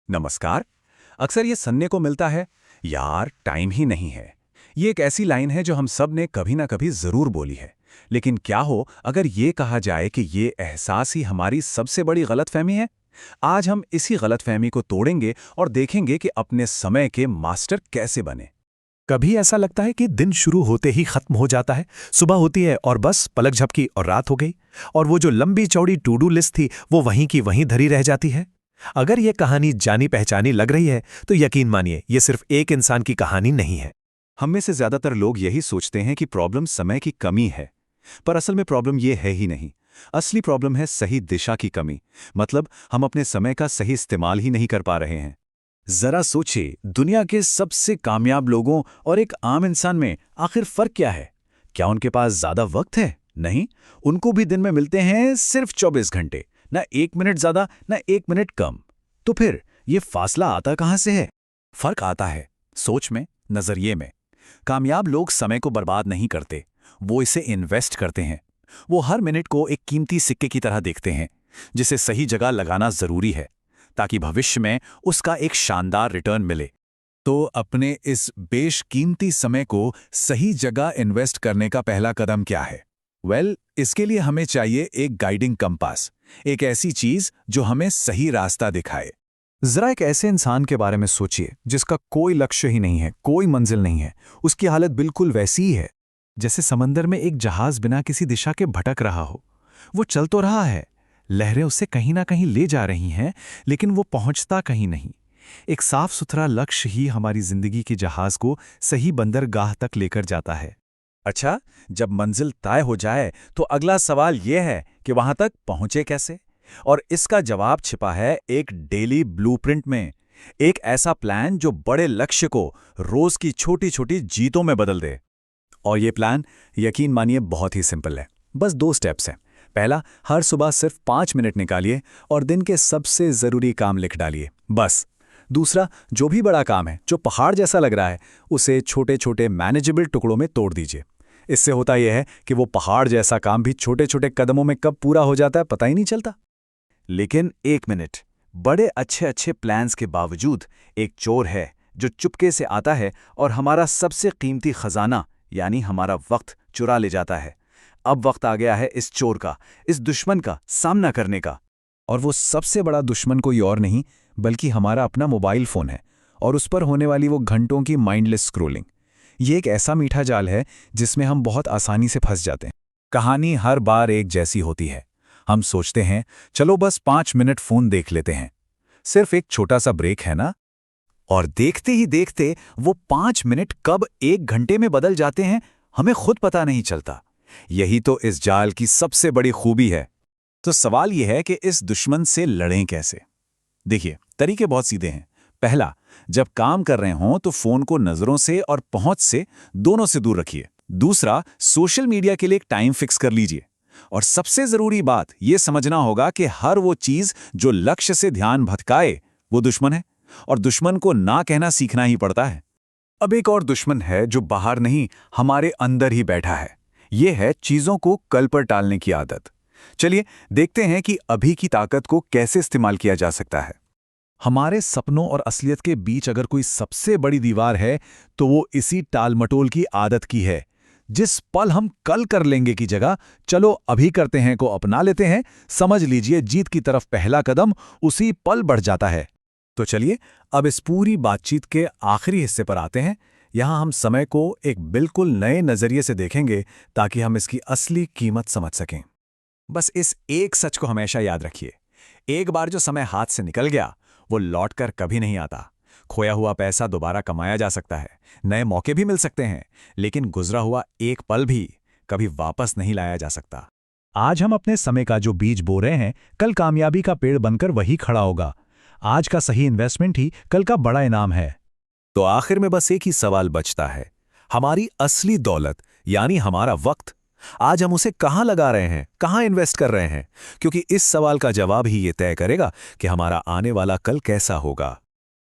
नमस्कार। अक्सर ये सुनने को मिलता है, यार टाइम ही नहीं है। ये एक ऐसी लाइन है जो हम सब ने कभी ना कभी जरूर बोली है। लेकिन क्या हो अगर ये कहा जाए कि ये एहसास ही हमारी सबसे बड़ी गलतफहमी है? आज हम इसी गलतफहमी को तोड़ेंगे और देखेंगे कि अपने समय के मास्टर कैसे बने। कभी ऐसा लगता है कि दिन शुरू होते ही खत्म हो जाता है। सुबह होती है और बस पलक झपकी और रात हो गई। और वो जो लंबी चौड़ी टू डू लिस्ट थी वो वहीं की वहीं धरी रह जाती है। अगर ये कहानी जानी पहचानी लग रही है तो यकीन मानिए ये सिर्फ एक इंसान की कहानी नहीं है। हम में से ज्यादातर लोग यही सोचते हैं कि प्रॉब्लम समय की कमी है, पर असल में प्रॉब्लम ये है ही नहीं। असली प्रॉब्लम है सही दिशा की कमी। मतलब हम अपने समय का सही इस्तेमाल ही नहीं कर पा रहे हैं। जरा सोचिए, दुनिया के सबसे कामयाब लोगों और एक आम इंसान में आखिर फर्क क्या है? क्या उनके पास ज्यादा वक्त है? नहीं, उनको भी दिन में मिलते हैं सिर्फ 24 घंटे। ना 1 मिनट ज्यादा, ना 1 मिनट कम। तो फिर ये फासला आता कहां से है? फर्क आता है सोच में, नजरिए में। कामयाब लोग समय को बर्बाद नहीं करते, वो इसे इन्वेस्ट करते हैं। वो हर मिनट को एक कीमती सिक्के की तरह देखते हैं, जिसे सही जगह लगाना जरूरी है ताकि भविष्य में उसका एक शानदार रिटर्न मिले। तो अपने इस बेशकीमती समय को सही जगह इन्वेस्ट करने का पहला कदम क्या है? इसके लिए हमें चाहिए एक गाइडिंग कंपास, एक ऐसी चीज जो हमें सही रास्ता दिखाए। जरा एक ऐसे इंसान के बारे में सोचिए जिसका कोई लक्ष्य ही नहीं है, कोई मंजिल नहीं है। उसकी हालत बिल्कुल वैसी ही है जैसे समंदर में एक जहाज बिना किसी दिशा के भटक रहा हो। वो चल तो रहा है, लहरें उसे कहीं ना कहीं ले जा रही हैं, लेकिन वो पहुंचता कहीं नहीं। एक साफ सुथरा लक्ष्य ही हमारी जिंदगी के जहाज को सही बंदरगाह तक लेकर जाता है। अच्छा, जब मंजिल तय हो जाए तो अगला सवाल यह है कि वहां तक पहुंचे कैसे? और इसका जवाब छिपा है एक डेली ब्लूप्रिंट में। एक ऐसा प्लान जो बड़े लक्ष्य को रोज की छोटी छोटी जीतों में बदल दे। और ये प्लान, यकीन मानिए, बहुत ही सिंपल है। बस 2 स्टेप्स हैं। पहला, हर सुबह सिर्फ 5 मिनट निकालिए और दिन के सबसे जरूरी काम लिख डालिए, बस। दूसरा, जो भी बड़ा काम है, जो पहाड़ जैसा लग रहा है, उसे छोटे छोटे मैनेजेबल टुकड़ों में तोड़ दीजिए। इससे होता यह है कि वो पहाड़ जैसा काम भी छोटे छोटे कदमों में कब पूरा हो जाता है पता ही नहीं चलता। लेकिन 1 मिनट, बड़े अच्छे अच्छे प्लान्स के बावजूद एक चोर है जो चुपके से आता है और हमारा सबसे कीमती खजाना यानी हमारा वक्त चुरा ले जाता है। अब वक्त आ गया है इस चोर का, इस दुश्मन का सामना करने का। और वो सबसे बड़ा दुश्मन कोई और नहीं बल्कि हमारा अपना मोबाइल फोन है और उस पर होने वाली वो घंटों की माइंडलेस स्क्रोलिंग। ये एक ऐसा मीठा जाल है जिसमें हम बहुत आसानी से फंस जाते हैं। कहानी हर बार एक जैसी होती है। हम सोचते हैं चलो बस 5 मिनट फोन देख लेते हैं, सिर्फ एक छोटा सा ब्रेक है ना। और देखते ही देखते वो 5 मिनट कब 1 घंटे में बदल जाते हैं, हमें खुद पता नहीं चलता। यही तो इस जाल की सबसे बड़ी खूबी है। तो सवाल यह है कि इस दुश्मन से लड़ें कैसे? देखिए, तरीके बहुत सीधे हैं। पहला, जब काम कर रहे हों तो फोन को नजरों से और पहुंच से दोनों से दूर रखिए। दूसरा, सोशल मीडिया के लिए एक टाइम फिक्स कर लीजिए। और सबसे जरूरी बात यह समझना होगा कि हर वो चीज जो लक्ष्य से ध्यान भटकाए वो दुश्मन है, और दुश्मन को ना कहना सीखना ही पड़ता है। अब एक और दुश्मन है जो बाहर नहीं, हमारे अंदर ही बैठा है। यह है चीजों को कल पर टालने की आदत। चलिए देखते हैं कि अभी की ताकत को कैसे इस्तेमाल किया जा सकता है। हमारे सपनों और असलियत के बीच अगर कोई सबसे बड़ी दीवार है तो वो इसी टालमटोल की आदत की है। जिस पल हम कल कर लेंगे की जगह चलो अभी करते हैं को अपना लेते हैं, समझ लीजिए जीत की तरफ पहला कदम उसी पल बढ़ जाता है। तो चलिए अब इस पूरी बातचीत के आखिरी हिस्से पर आते हैं। यहां हम समय को एक बिल्कुल नए नजरिए से देखेंगे ताकि हम इसकी असली कीमत समझ सकें। बस इस एक सच को हमेशा याद रखिए, एक बार जो समय हाथ से निकल गया वो लौटकर कभी नहीं आता। खोया हुआ पैसा दोबारा कमाया जा सकता है, नए मौके भी मिल सकते हैं, लेकिन गुजरा हुआ एक पल भी कभी वापस नहीं लाया जा सकता। आज हम अपने समय का जो बीज बो रहे हैं, कल कामयाबी का पेड़ बनकर वही खड़ा होगा। आज का सही इन्वेस्टमेंट ही कल का बड़ा इनाम है। तो आखिर में बस एक ही सवाल बचता है, हमारी असली दौलत यानी हमारा वक्त, आज हम उसे कहां लगा रहे हैं, कहां इन्वेस्ट कर रहे हैं? क्योंकि इस सवाल का जवाब ही ये तय करेगा कि हमारा आने वाला कल कैसा होगा।